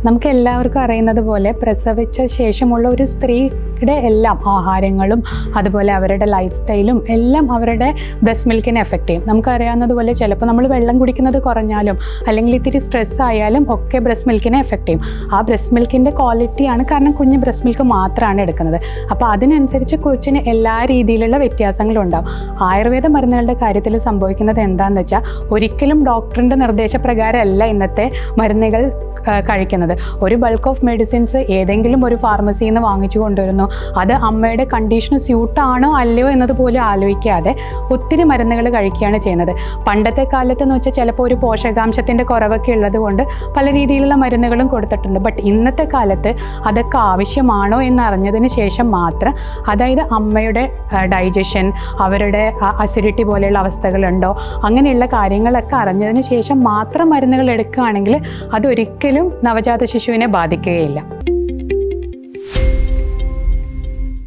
നമുക്ക് എല്ലാവർക്കും അറിയുന്നത് പോലെ പ്രസവിച്ച ശേഷമുള്ള ഒരു സ്ത്രീയുടെ എല്ലാം ആഹാരങ്ങളും അതുപോലെ അവരുടെ ലൈഫ് സ്റ്റൈലും എല്ലാം അവരുടെ ബ്രസ്റ്റ് മിൽക്കിനെ എഫക്റ്റ് ചെയ്യും. നമുക്കറിയാവുന്നതുപോലെ ചിലപ്പോൾ നമ്മൾ വെള്ളം കുടിക്കുന്നത് കുറഞ്ഞാലും അല്ലെങ്കിൽ ഇത്തിരി സ്ട്രെസ് ആയാലും ഒക്കെ ബ്രസ്റ്റ് മിൽക്കിനെ എഫക്റ്റ് ചെയ്യും. ആ ബ്രസ്റ്റ് മിൽക്കിൻ്റെ ക്വാളിറ്റിയാണ്, കാരണം കുഞ്ഞ് ബ്രസ്റ്റ് മിൽക്ക് മാത്രമാണ് എടുക്കുന്നത്. അപ്പോൾ അതിനനുസരിച്ച് കൊച്ചിന് എല്ലാ രീതിയിലുള്ള വ്യത്യാസങ്ങളും ഉണ്ടാവും. ആയുർവേദ മരുന്നുകളുടെ കാര്യത്തിൽ സംഭവിക്കുന്നത് എന്താണെന്ന് വെച്ചാൽ ഒരിക്കലും ഡോക്ടറിൻ്റെ നിർദ്ദേശപ്രകാരമല്ല ഇന്നത്തെ മരുന്നുകൾ കഴിക്കുന്നത്. ഒരു ബൾക്ക് ഓഫ് മെഡിസിൻസ് ഏതെങ്കിലും ഒരു ഫാർമസിയിൽ നിന്ന് വാങ്ങിച്ചു കൊണ്ടുവരുന്നു. അത് അമ്മയുടെ കണ്ടീഷന് സ്യൂട്ടാണോ അല്ലയോ എന്നതുപോലും ആലോചിക്കാതെ ഒത്തിരി മരുന്നുകൾ കഴിക്കുകയാണ് ചെയ്യുന്നത്. പണ്ടത്തെ കാലത്ത് എന്ന് വെച്ചാൽ ചിലപ്പോൾ ഒരു പോഷകാംശത്തിൻ്റെ കുറവൊക്കെ ഉള്ളത് കൊണ്ട് പല രീതിയിലുള്ള മരുന്നുകളും കൊടുത്തിട്ടുണ്ട്. ബട്ട് ഇന്നത്തെ കാലത്ത് അതൊക്കെ ആവശ്യമാണോ എന്നറിഞ്ഞതിന് ശേഷം മാത്രം, അതായത് അമ്മയുടെ ഡൈജഷൻ, അവരുടെ അസിഡിറ്റി പോലെയുള്ള അവസ്ഥകളുണ്ടോ, അങ്ങനെയുള്ള കാര്യങ്ങളൊക്കെ അറിഞ്ഞതിന് ശേഷം മാത്രം മരുന്നുകൾ എടുക്കുകയാണെങ്കിൽ അതൊരിക്കലും നവജാത ശിശുവിനെ ബാധിക്കുകയില്ല.